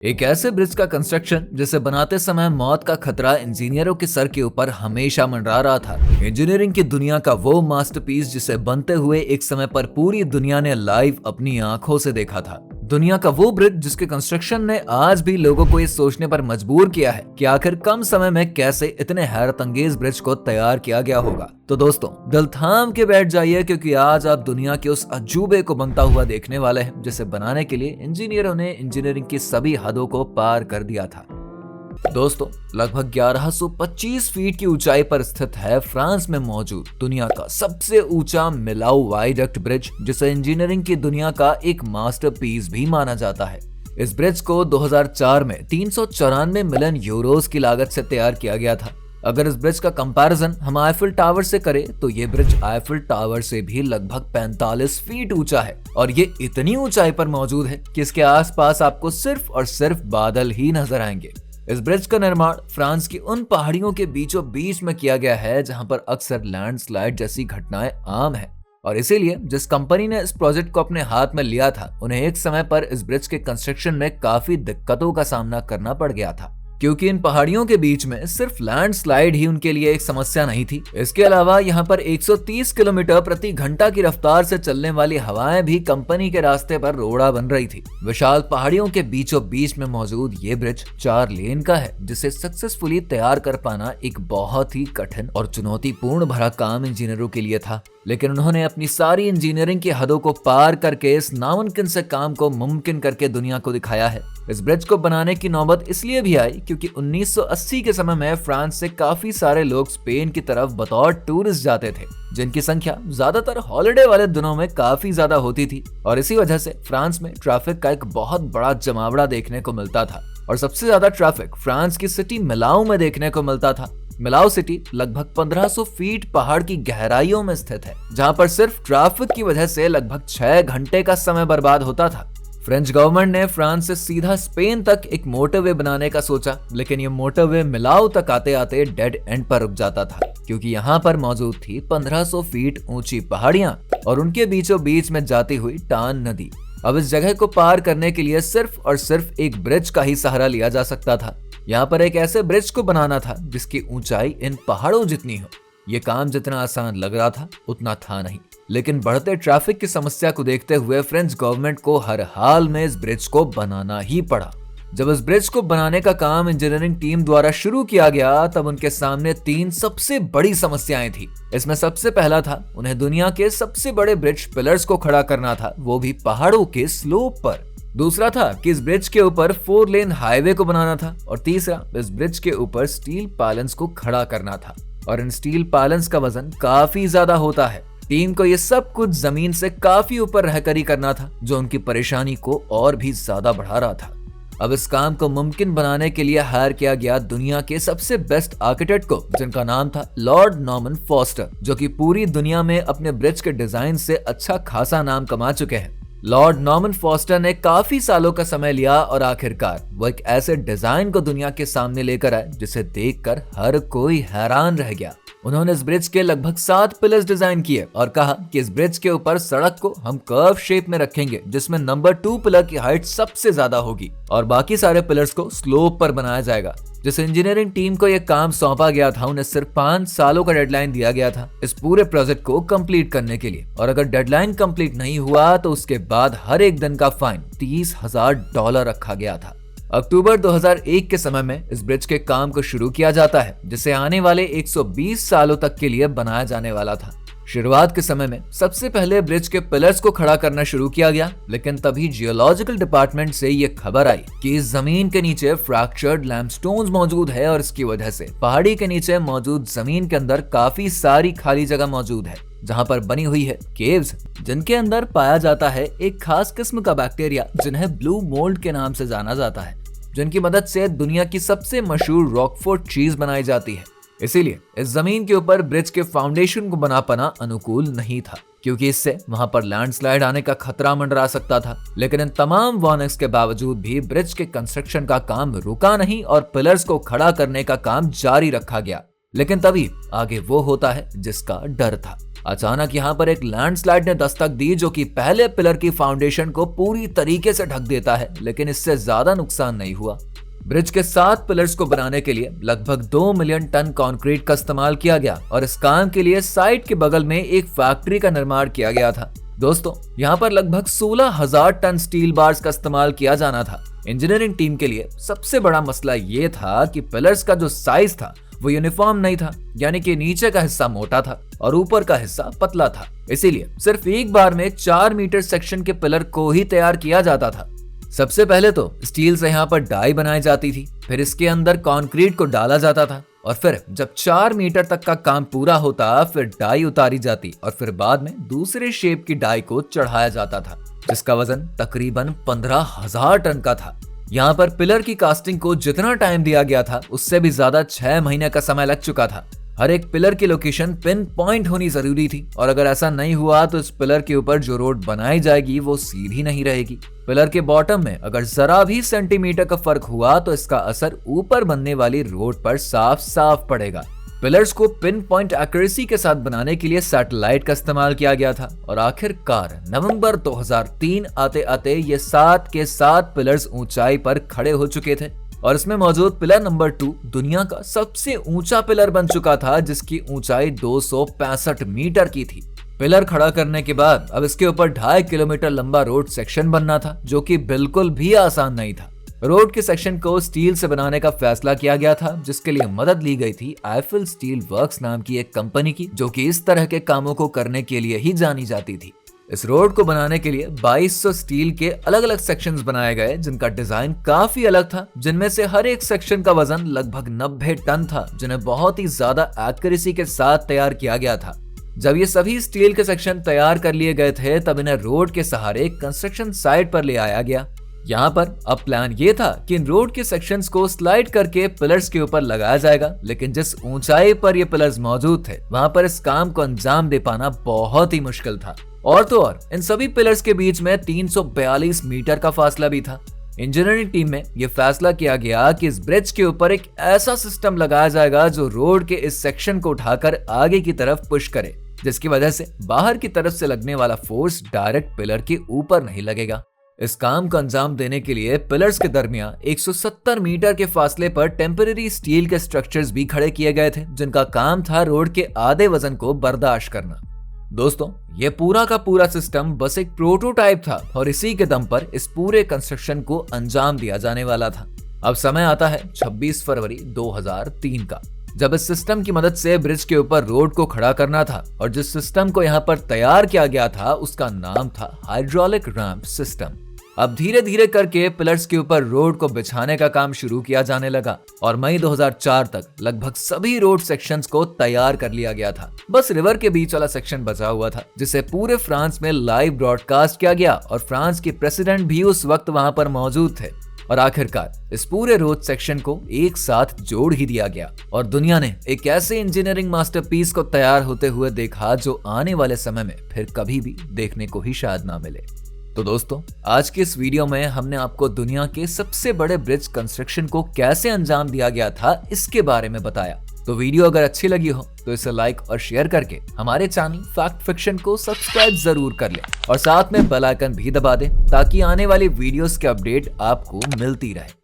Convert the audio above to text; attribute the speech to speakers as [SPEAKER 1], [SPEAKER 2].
[SPEAKER 1] एक ऐसे ब्रिज का कंस्ट्रक्शन जिसे बनाते समय मौत का खतरा इंजीनियरों के सर के ऊपर हमेशा मंडरा रहा था। इंजीनियरिंग की दुनिया का वो मास्टरपीस जिसे बनते हुए एक समय पर पूरी दुनिया ने लाइव अपनी आंखों से देखा था। दुनिया का वो ब्रिज जिसके कंस्ट्रक्शन ने आज भी लोगों को ये सोचने पर मजबूर किया है कि आखिर कम समय में कैसे इतने हैरत अंगेज ब्रिज को तैयार किया गया होगा। तो दोस्तों, दिल थाम के बैठ जाइए, क्योंकि आज आप दुनिया के उस अजूबे को बनता हुआ देखने वाले हैं जिसे बनाने के लिए इंजीनियरों ने इंजीनियरिंग की सभी हदों को पार कर दिया था। दोस्तों, लगभग 1125 फीट की ऊंचाई पर स्थित है फ्रांस में मौजूद दुनिया का सबसे ऊंचा मिलाऊ वायडक्ट ब्रिज, जिसे इंजीनियरिंग की दुनिया का एक मास्टरपीस भी माना जाता है। इस ब्रिज को 2004 में 394 मिलियन यूरोस की लागत से तैयार किया गया था। अगर इस ब्रिज का कंपैरिजन हम आईफिल टावर से करें तो ये ब्रिज आईफिल टावर से भी लगभग 45 फीट ऊंचा है, और ये इतनी ऊंचाई पर मौजूद है कि इसके आसपास आपको सिर्फ और सिर्फ बादल ही नजर आएंगे। इस ब्रिज का निर्माण फ्रांस की उन पहाड़ियों के बीचों बीच में किया गया है जहां पर अक्सर लैंडस्लाइड जैसी घटनाएं आम है, और इसीलिए जिस कंपनी ने इस प्रोजेक्ट को अपने हाथ में लिया था, उन्हें एक समय पर इस ब्रिज के कंस्ट्रक्शन में काफी दिक्कतों का सामना करना पड़ गया था, क्योंकि इन पहाड़ियों के बीच में सिर्फ लैंडस्लाइड ही उनके लिए एक समस्या नहीं थी। इसके अलावा यहाँ पर 130 किलोमीटर प्रति घंटा की रफ्तार से चलने वाली हवाएं भी कंपनी के रास्ते पर रोड़ा बन रही थी। विशाल पहाड़ियों के बीचों बीच में मौजूद ये ब्रिज 4 लेन का है, जिसे सक्सेसफुली तैयार कर पाना एक बहुत ही कठिन और चुनौतीपूर्ण भरा काम इंजीनियरों के लिए था। लेकिन उन्होंने अपनी सारी इंजीनियरिंग की हदों को पार करके इस नामुमकिन से काम को मुमकिन करके दुनिया को दिखाया है। इस ब्रिज को बनाने की नौबत इसलिए भी आई क्योंकि 1980 के समय में फ्रांस से काफी सारे लोग स्पेन की तरफ बतौर टूरिस्ट जाते थे, जिनकी संख्या ज्यादातर हॉलिडे वाले दिनों में काफी ज्यादा होती थी, और इसी वजह से फ्रांस में ट्रैफिक का एक बहुत बड़ा जमावड़ा देखने को मिलता था। और सबसे ज्यादा ट्रैफिक फ्रांस की सिटी मिलाऊ में देखने को मिलता था। मिलाऊ सिटी लगभग 1500 फीट पहाड़ की गहराइयों में स्थित है, जहां पर सिर्फ ट्रैफिक की वजह से लगभग 6 घंटे का समय बर्बाद होता था। फ्रेंच गवर्नमेंट ने फ्रांस से सीधा स्पेन तक एक मोटरवे बनाने का सोचा, लेकिन ये मोटरवे मिलाऊ तक आते आते डेड एंड पर रुक जाता था, क्योंकि यहाँ पर मौजूद थी 1500 फीट ऊंची पहाड़ियां और उनके बीचों बीच में जाती हुई टान नदी। अब इस जगह को पार करने के लिए सिर्फ और सिर्फ एक ब्रिज का ही सहारा लिया जा सकता था। यहाँ पर एक ऐसे ब्रिज को बनाना था जिसकी ऊंचाई इन पहाड़ों जितनी हो। ये काम जितना आसान लग रहा था उतना था नहीं, लेकिन बढ़ते ट्रैफिक की समस्या को देखते हुए फ्रेंच गवर्नमेंट को हर हाल में इस ब्रिज को बनाना ही पड़ा। जब इस ब्रिज को बनाने का काम इंजीनियरिंग टीम द्वारा शुरू किया गया, तब उनके सामने 3 सबसे बड़ी समस्याएं थी। इसमें सबसे पहला था, उन्हें दुनिया के सबसे बड़े ब्रिज पिलर्स को खड़ा करना था, वो भी पहाड़ों के स्लोप पर। दूसरा था कि इस ब्रिज के ऊपर 4 लेन हाईवे को बनाना था, और तीसरा इस ब्रिज के ऊपर स्टील पैलेंस को खड़ा करना था, और इन स्टील पैलेंस का वजन काफी ज्यादा होता है। टीम को ये सब कुछ जमीन से काफी ऊपर रहकर ही करना था, जो उनकी परेशानी को और भी ज्यादा बढ़ा रहा था। अब इस काम को मुमकिन बनाने के लिए हायर किया गया दुनिया के सबसे बेस्ट आर्किटेक्ट को, जिनका नाम था लॉर्ड नॉर्मन फॉस्टर, जो कि पूरी दुनिया में अपने ब्रिज के डिजाइन से अच्छा खासा नाम कमा चुके हैं। लॉर्ड नॉर्मन फॉस्टर ने काफी सालों का समय लिया और आखिरकार वो एक ऐसे डिजाइन को दुनिया के सामने लेकर आए जिसे देखकर हर कोई हैरान रह गया। उन्होंने इस ब्रिज के लगभग 7 पिलर्स डिजाइन किए और कहा कि इस ब्रिज के ऊपर सड़क को हम कर्व शेप में रखेंगे, जिसमें नंबर 2 पिलर की हाइट सबसे ज्यादा होगी और बाकी सारे पिलर्स को स्लोप पर बनाया जाएगा। जिस इंजीनियरिंग टीम को यह काम सौंपा गया था, उन्हें सिर्फ 5 सालों का डेडलाइन दिया गया था इस पूरे प्रोजेक्ट को कंप्लीट करने के लिए, और अगर डेडलाइन कंप्लीट नहीं हुआ तो उसके बाद हर एक दिन का फाइन $30,000 रखा गया था। अक्टूबर 2001 के समय में इस ब्रिज के काम को शुरू किया जाता है, जिसे आने वाले 120 सालों तक के लिए बनाया जाने वाला था। शुरुआत के समय में सबसे पहले ब्रिज के पिलर्स को खड़ा करना शुरू किया गया, लेकिन तभी जियोलॉजिकल डिपार्टमेंट से ये खबर आई कि इस जमीन के नीचे फ्रैक्चर्ड लैमस्टोन्स मौजूद है, और इसकी वजह से पहाड़ी के नीचे मौजूद जमीन के अंदर काफी सारी खाली जगह मौजूद है, जहां पर बनी हुई है केव्स, जिनके अंदर पाया जाता है एक खास किस्म का बैक्टीरिया जिन्हें ब्लू मोल्ड के नाम से जाना जाता है, जिनकी मदद से दुनिया की सबसे मशहूर रॉकफोर्ट चीज बनाई जाती है। इसीलिए इस जमीन के ऊपर ब्रिज के फाउंडेशन को बना पाना अनुकूल नहीं था, क्योंकि इससे वहां पर लैंडस्लाइड आने का खतरा मंडरा सकता था। लेकिन इन तमाम वार्निंग्स के बावजूद भी ब्रिज के कंस्ट्रक्शन का काम रुका नहीं और पिलर्स को खड़ा करने का काम जारी रखा गया। लेकिन तभी आगे वो होता है जिसका डर था। अचानक यहाँ पर एक लैंडस्लाइड ने दस्तक दी जो कि पहले पिलर की फाउंडेशन को पूरी तरीके से ढक देता है, लेकिन इससे ज्यादा नुकसान नहीं हुआ। ब्रिज के 7 पिलर्स को बनाने के लिए लगभग 2 मिलियन टन कंक्रीट का इस्तेमाल किया गया और इस काम के लिए साइट के बगल में एक फैक्ट्री का निर्माण किया गया था। दोस्तों, यहाँ पर लगभग 16,000 टन स्टील बार्स का इस्तेमाल किया जाना था। इंजीनियरिंग टीम के लिए सबसे बड़ा मसला ये था कि पिलर्स का जो साइज था वो यूनिफॉर्म नहीं था, यानी कि नीचे का हिस्सा मोटा था और ऊपर का हिस्सा पतला था। इसीलिए सिर्फ एक बार में 4 मीटर सेक्शन के पिलर को ही तैयार किया जाता था। सबसे पहले तो स्टील से यहाँ पर डाई बनाई जाती थी, फिर इसके अंदर कंक्रीट को डाला जाता था और फिर जब 4 मीटर तक का काम पूरा होता फिर डाई उतारी जाती और फिर बाद में दूसरे शेप की डाई को चढ़ाया जाता था, जिसका वजन तकरीबन 15,000 टन का था। यहाँ पर पिलर की कास्टिंग को जितना टाइम दिया गया था उससे भी ज्यादा 6 महीने का समय लग चुका था। हर एक पिलर की लोकेशन पिन पॉइंट होनी जरूरी थी और अगर ऐसा नहीं हुआ तो इस पिलर के ऊपर जो रोड बनाई जाएगी वो सीधी नहीं रहेगी। पिलर के बॉटम में अगर जरा भी सेंटीमीटर का फर्क हुआ तो इसका असर ऊपर बनने वाली रोड पर साफ साफ पड़ेगा। पिलर्स को पिन पॉइंट एक्यूरेसी के साथ बनाने के लिए सैटेलाइट का इस्तेमाल किया गया था और आखिरकार नवंबर 2003 आते आते ये 7 के 7 पिलर्स ऊंचाई पर खड़े हो चुके थे और इसमें मौजूद पिलर नंबर 2 दुनिया का सबसे ऊंचा पिलर बन चुका था, जिसकी ऊंचाई 265 मीटर की थी। पिलर खड़ा करने के बाद अब इसके ऊपर 2.5 किलोमीटर लंबा रोड सेक्शन बनना था, जो कि बिल्कुल भी आसान नहीं था। रोड के सेक्शन को स्टील से बनाने का फैसला किया गया था, जिसके लिए मदद ली गई थी आईफिल स्टील वर्क्स नाम की एक कंपनी की, जो कि इस तरह के कामों को करने के लिए ही जानी जाती थी। इस रोड को बनाने के लिए 2200 स्टील के अलग अलग सेक्शंस बनाए गए, जिनका डिजाइन काफी अलग था, जिनमें से हर एक सेक्शन का वजन लगभग 90 टन था, जिन्हें बहुत ही ज्यादा एक्यूरेसी के साथ तैयार किया गया था। जब ये सभी स्टील के सेक्शन तैयार कर लिए गए थे तब इन्हें रोड के सहारे कंस्ट्रक्शन साइट पर ले आया गया। यहाँ पर अब प्लान ये था कि इन रोड के सेक्शंस को स्लाइड करके पिलर्स के ऊपर लगाया जाएगा, लेकिन जिस ऊंचाई पर ये पिलर्स मौजूद थे वहां पर इस काम को अंजाम दे पाना बहुत ही मुश्किल था। और तो और इन सभी पिलर्स के बीच में 342 मीटर का फासला भी था। इंजीनियरिंग टीम में यह फैसला किया गया कि इस ब्रिज के ऊपर एक ऐसा सिस्टम लगाया जाएगा जो रोड के इस सेक्शन को उठाकर आगे की तरफ पुश करे, जिसकी वजह से बाहर की तरफ से लगने वाला फोर्स डायरेक्ट पिलर के ऊपर नहीं लगेगा। इस काम को अंजाम देने के लिए पिलर्स के दरमियान 170 मीटर के फासले पर टेम्परेरी स्टील के स्ट्रक्चर्स भी खड़े किए गए थे, जिनका काम था रोड के आधे वजन को बर्दाश्त करना। दोस्तों, ये पूरा का पूरा सिस्टम बस एक प्रोटोटाइप था और इसी के दम पर इस पूरे कंस्ट्रक्शन को अंजाम दिया जाने वाला था। अब समय आता है 26 फरवरी 2003 का, जब इस सिस्टम की मदद से ब्रिज के ऊपर रोड को खड़ा करना था और जिस सिस्टम को यहाँ पर तैयार किया गया था उसका नाम था हाइड्रोलिक रैंप सिस्टम। अब धीरे धीरे करके पिलर्स के ऊपर रोड को बिछाने का काम शुरू किया जाने लगा और मई 2004 तक लगभग सभी रोड सेक्शंस को तैयार कर लिया गया था। बस रिवर के बीच वाला सेक्शन बचा हुआ था, जिसे पूरे फ्रांस में लाइव ब्रॉडकास्ट किया गया और फ्रांस के प्रेसिडेंट भी उस वक्त वहां पर मौजूद थे। और आखिरकार इस पूरे रोड सेक्शन को एक साथ जोड़ ही दिया गया और दुनिया ने एक ऐसे इंजीनियरिंग मास्टरपीस को तैयार होते हुए देखा जो आने वाले समय में फिर कभी भी देखने को ही शायद ना मिले। तो दोस्तों, आज के इस वीडियो में हमने आपको दुनिया के सबसे बड़े ब्रिज कंस्ट्रक्शन को कैसे अंजाम दिया गया था इसके बारे में बताया। तो वीडियो अगर अच्छी लगी हो तो इसे लाइक और शेयर करके हमारे चैनल फैक्ट फिक्शन को सब्सक्राइब जरूर कर लें और साथ में बेल आइकन भी दबा दें ताकि आने वाली वीडियोस के अपडेट आपको मिलती रहे।